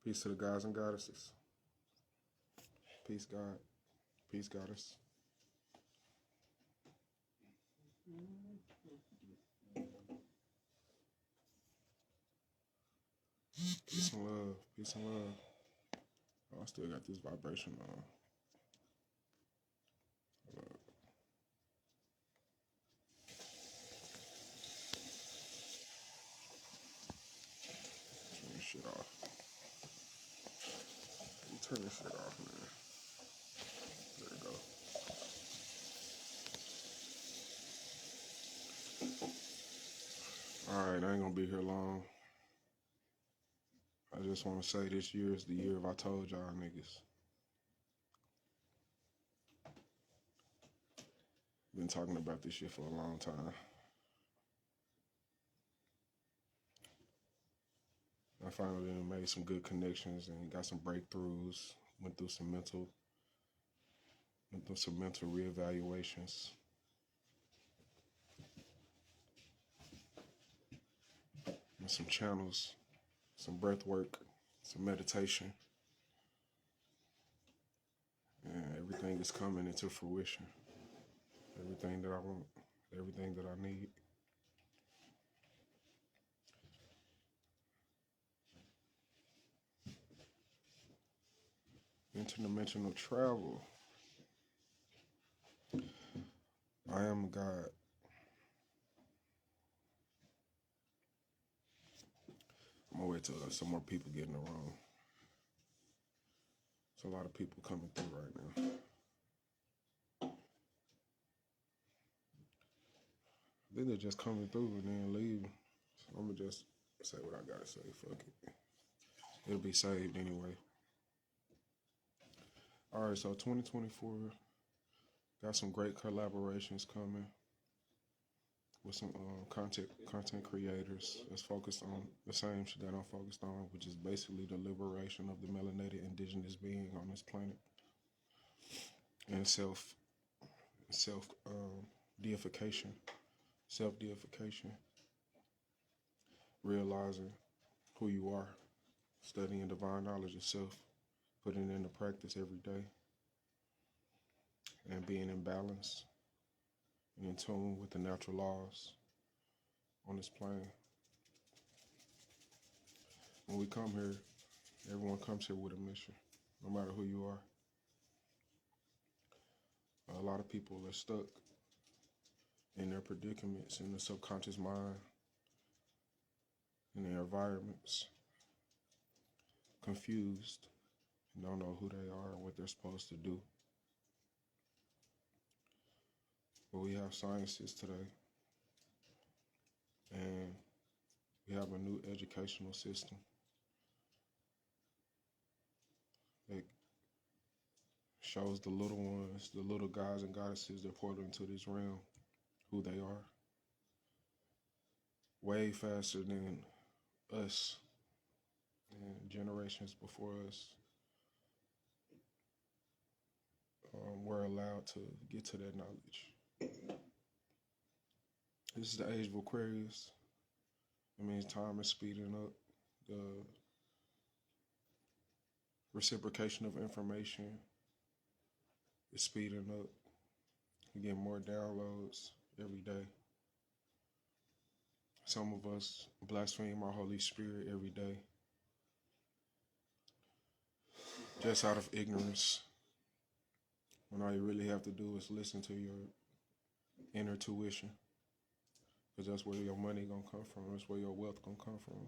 Peace to the gods and goddesses. Peace, God. Peace, goddess. Peace and love. Peace and love. Oh, I still got this vibration on. Turn this shit off. Turn this shit off, man. There we go. Alright, I ain't gonna be here long. I just want to say this year is the year of I told y'all niggas. Been talking about this shit for a long time. I finally made some good connections and got some breakthroughs. Went through some mental reevaluations. And some channels, some breath work, some meditation. And everything is coming into fruition. Everything that I want, everything that I need. Interdimensional travel. I am God. I'm gonna wait till some more people get in the room. There's a lot of people coming through right now. I think they're just coming through and then leaving. So I'm gonna just say what I gotta say. Fuck it. It'll be saved anyway. All right, so 2024 got some great collaborations coming with some content creators that's focused on the same shit that I'm focused on, which is basically the liberation of the melanated indigenous being on this planet and deification, self-deification, realizing who you are, studying divine knowledge of self, putting it into practice every day, and being in balance and in tune with the natural laws on this plane. When we come here, everyone comes here with a mission, no matter who you are. A lot of people are stuck in their predicaments in the subconscious mind, in their environments, confused, and don't know who they are and what they're supposed to do. But we have sciences today, and we have a new educational system that shows the little ones, the little gods and goddesses that portal into this realm, who they are, way faster than us and generations before us were allowed to get to that knowledge. This is the age of Aquarius. It means time is speeding up. The reciprocation of information is speeding up. We get more downloads every day. Some of us blaspheme our Holy Spirit every day, just out of ignorance, when all you really have to do is listen to your inner tuition, because that's where your money gonna come from. That's where your wealth gonna come from.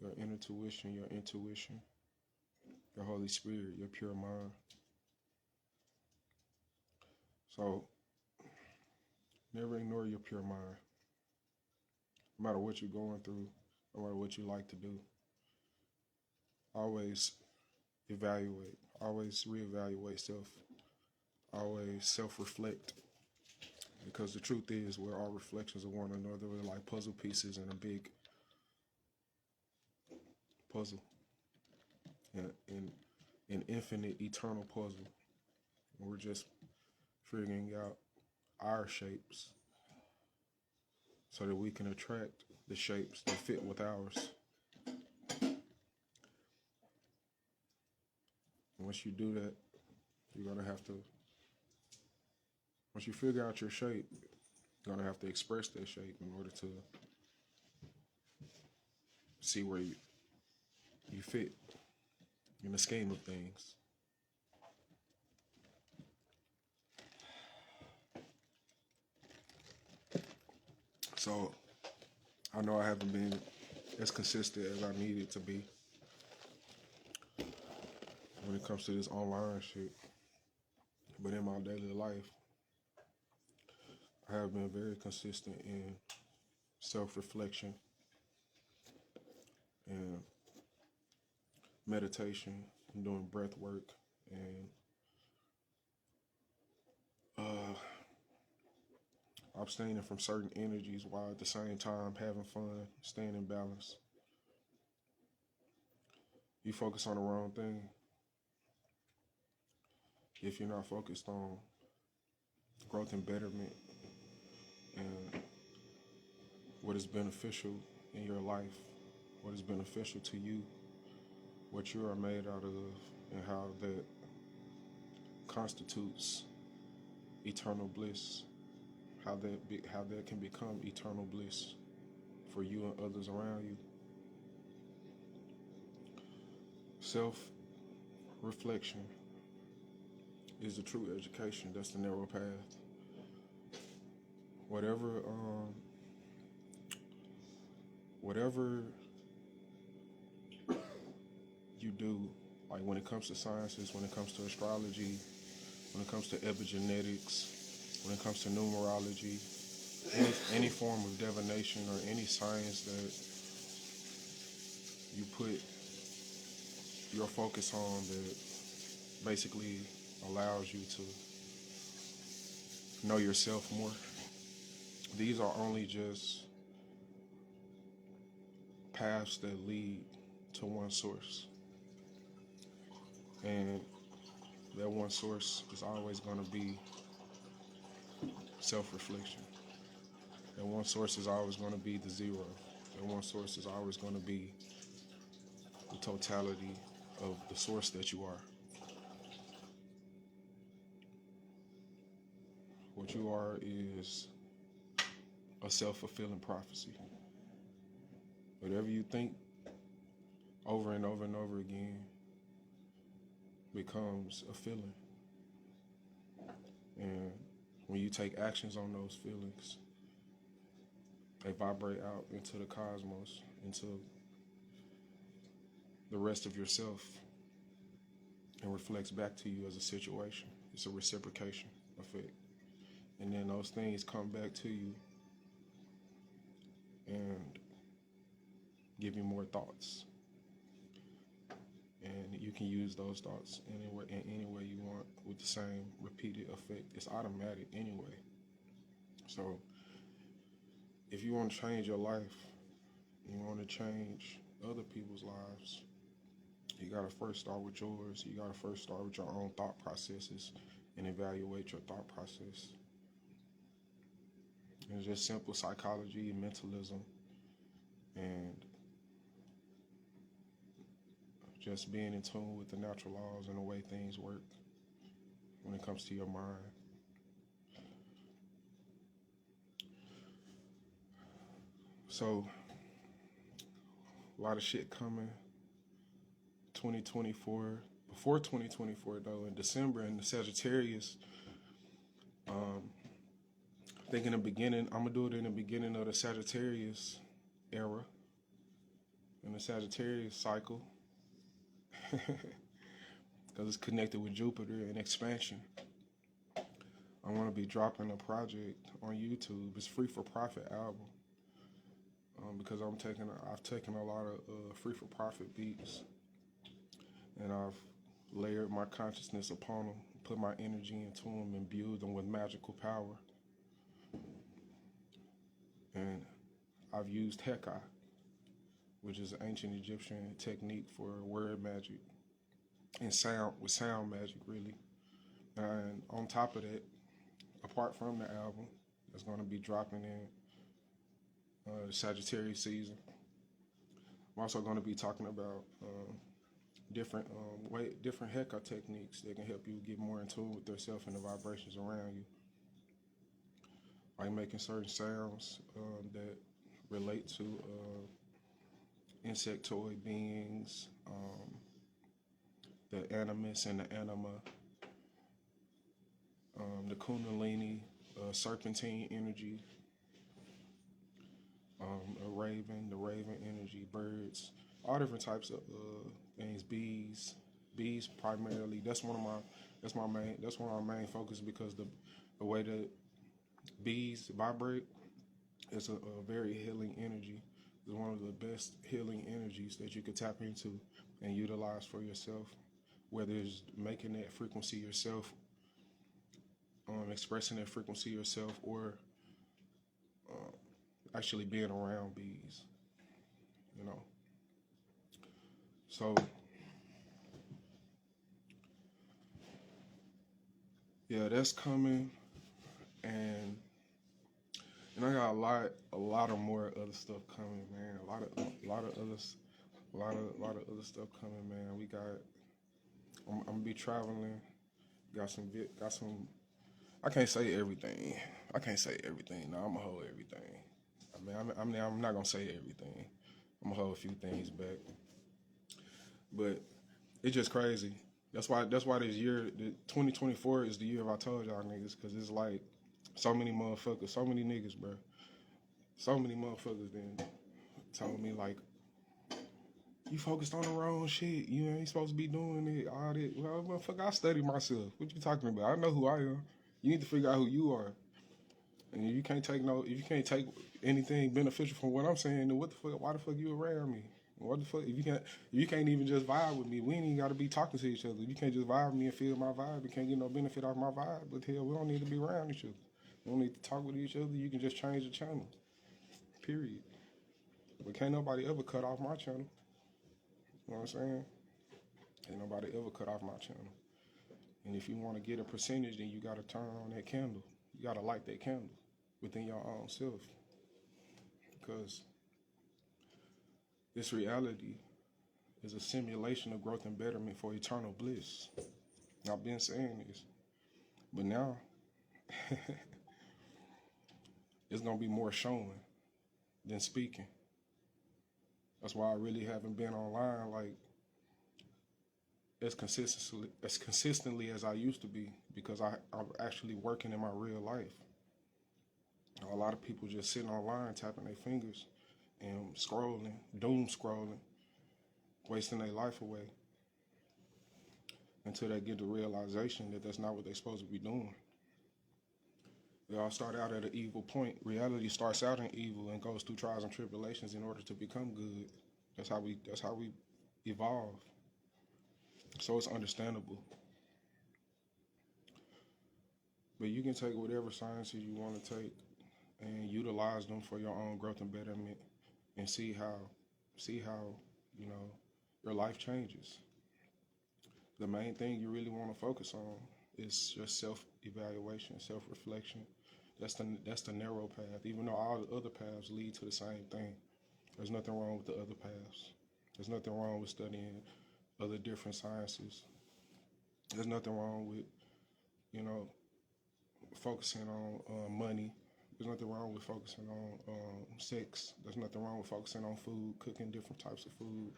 Your inner tuition, your intuition, your Holy Spirit, your pure mind. So never ignore your pure mind. No matter what you're going through, no matter what you like to do, always evaluate, always reevaluate self, always self-reflect. Because the truth is, we're all reflections of one another. We're like puzzle pieces in a big puzzle, an infinite, eternal puzzle. And we're just figuring out our shapes so that we can attract the shapes that fit with ours. once you do that, you're gonna have to. Once you figure out your shape, you're gonna have to express that shape in order to see where you fit in the scheme of things. So I know I haven't been as consistent as I needed to be when it comes to this online shit. But in my daily life, I have been very consistent in self-reflection and meditation, and doing breath work, and abstaining from certain energies while at the same time having fun, staying in balance. You focus on the wrong thing if you're not focused on growth and betterment and what is beneficial in your life, what is beneficial to you, what you are made out of, and how that constitutes eternal bliss, how that can become eternal bliss for you and others around you. Self-reflection is the true education. That's the narrow path. Whatever you do, like when it comes to sciences, when it comes to astrology, when it comes to epigenetics, when it comes to numerology, any form of divination or any science that you put your focus on that basically allows you to know yourself more. These are only just paths that lead to one source. And that one source is always going to be self-reflection. That one source is always going to be the zero. That one source is always going to be the totality of the source that you are. What you are is a self-fulfilling prophecy. Whatever you think over and over and over again becomes a feeling. And when you take actions on those feelings, they vibrate out into the cosmos, into the rest of yourself, and reflects back to you as a situation. It's a reciprocation effect. And then those things come back to you and give you more thoughts. And you can use those thoughts anywhere, in any way you want, with the same repeated effect. It's automatic anyway. So if you want to change your life, you want to change other people's lives, you got to first start with yours. You got to first start with your own thought processes and evaluate your thought process. And it's just simple psychology, mentalism, and just being in tune with the natural laws and the way things work when it comes to your mind. So, a lot of shit coming 2024. Before 2024 though, in December, in the Sagittarius, I think in the beginning, I'm gonna do it in the beginning of the Sagittarius era, in the Sagittarius cycle, because it's connected with Jupiter and expansion. I want to be dropping a project on YouTube. It's free for profit album, because I've taken a lot of free for profit beats, and I've layered my consciousness upon them, put my energy into them, imbued them with magical power. And I've used Heka, which is an ancient Egyptian technique for word magic and sound magic, really. And on top of that, apart from the album that's going to be dropping in the Sagittarius season, I'm also going to be talking about different Heka techniques that can help you get more in tune with yourself and the vibrations around you, like making certain sounds that relate to insectoid beings, the animus and the anima, the kundalini, serpentine energy, the raven energy, birds, all different types of things. Bees primarily. That's one of my main focus, because the way that bees vibrate is a very healing energy. It's one of the best healing energies that you could tap into and utilize for yourself, whether it's making that frequency yourself, expressing that frequency yourself, or actually being around bees, you know. So yeah, that's coming, and I got a lot of more other stuff coming, man. A lot of other stuff coming, man. I'm gonna be traveling. Got some. I can't say everything. No, I'm gonna hold everything. I'm not gonna say everything. I'm gonna hold a few things back. But it's just crazy. That's why this year, 2024, is the year I told y'all niggas, because it's like so many motherfuckers, so many niggas, bro. So many motherfuckers then told me, like, you focused on the wrong shit. You ain't supposed to be doing it. All that. Well, motherfucker, I study myself. What you talking about? I know who I am. You need to figure out who you are. And if you can't take anything beneficial from what I'm saying, then what the fuck? Why the fuck you around me? What the fuck? If you can't even just vibe with me, we ain't even got to be talking to each other. You can't just vibe with me and feel my vibe. You can't get no benefit off my vibe. But hell, we don't need to be around each other. We don't need to talk with each other. You can just change the channel. Period. But can't nobody ever cut off my channel. You know what I'm saying? Ain't nobody ever cut off my channel. And if you want to get a percentage, then you got to turn on that candle. You got to light that candle within your own self. Because this reality is a simulation of growth and betterment for eternal bliss. I've been saying this. But now, it's going to be more showing than speaking. That's why I really haven't been online like as consistently as I used to be, because I'm actually working in my real life. A lot of people just sitting online tapping their fingers and scrolling, doom scrolling, wasting their life away until they get the realization that that's not what they're supposed to be doing. They all start out at an evil point. Reality starts out in evil and goes through trials and tribulations in order to become good. That's how we evolve. So it's understandable. But you can take whatever sciences you want to take and utilize them for your own growth and betterment, and see how your life changes. The main thing you really want to focus on is your self-evaluation, self-reflection. That's the narrow path. Even though all the other paths lead to the same thing, there's nothing wrong with the other paths. There's nothing wrong with studying other different sciences. There's nothing wrong with, focusing on money. There's nothing wrong with focusing on sex. There's nothing wrong with focusing on food, cooking different types of food.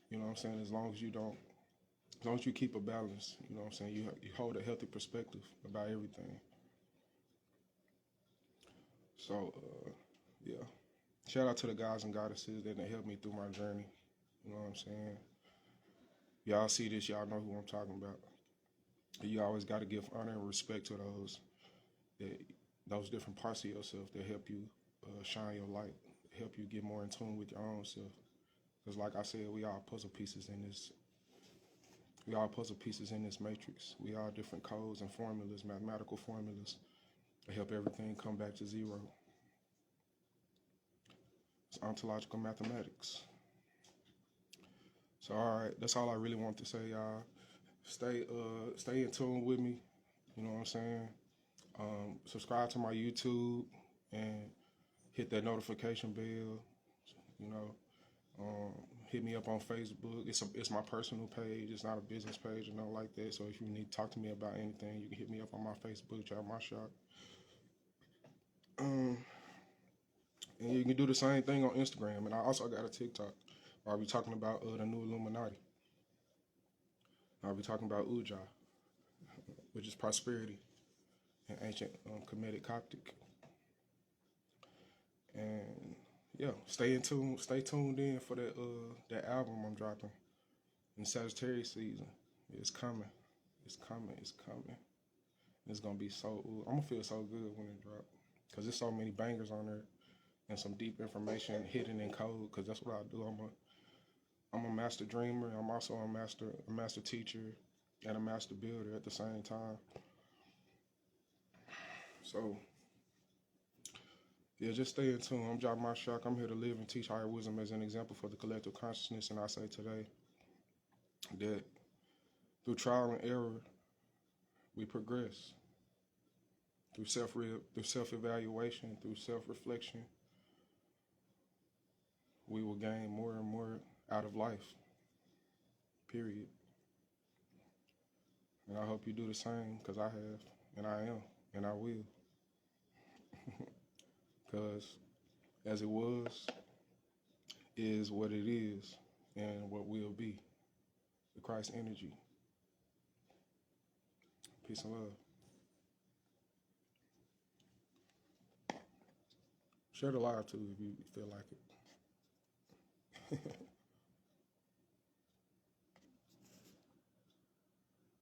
You know what I'm saying? As long as you keep a balance, you know what I'm saying? You hold a healthy perspective about everything. So, yeah. Shout out to the guys and goddesses that helped me through my journey. You know what I'm saying? Y'all see this, y'all know who I'm talking about. You always got to give honor and respect to those different parts of yourself that help you shine your light, help you get more in tune with your own self. Because like I said, we all puzzle pieces in this. We all puzzle pieces in this matrix. We all different codes and formulas, mathematical formulas, to help everything come back to zero. It's ontological mathematics. So, all right, that's all I really want to say, y'all. Stay in tune with me. You know what I'm saying? Subscribe to my YouTube and hit that notification bell. hit me up on Facebook. It's my personal page. It's not a business page or nothing like that. So if you need to talk to me about anything, you can hit me up on my Facebook, Jab My Shop. And you can do the same thing on Instagram. And I also got a TikTok where I'll be talking about the new Illuminati. I'll be talking about Uja, which is prosperity in ancient Kemetic Coptic. And yeah, stay tuned in for that album I'm dropping in Sagittarius season. It's coming. It's coming. It's coming. It's gonna be so. I'm gonna feel so good when it drops, cause there's so many bangers on there and some deep information hidden in code. Cause that's what I do. I'm a master dreamer. I'm also a master teacher and a master builder at the same time. So yeah, just stay in tune. I'm Jab My Shop. I'm here to live and teach higher wisdom as an example for the collective consciousness. And I say today that through trial and error, we progress. Through self-evaluation, through self-reflection, we will gain more and more out of life. Period. And I hope you do the same, because I have, and I am, and I will. Because as it was, is what it is, and what will be. The Christ energy. Peace and love. Share the live too if you feel like it.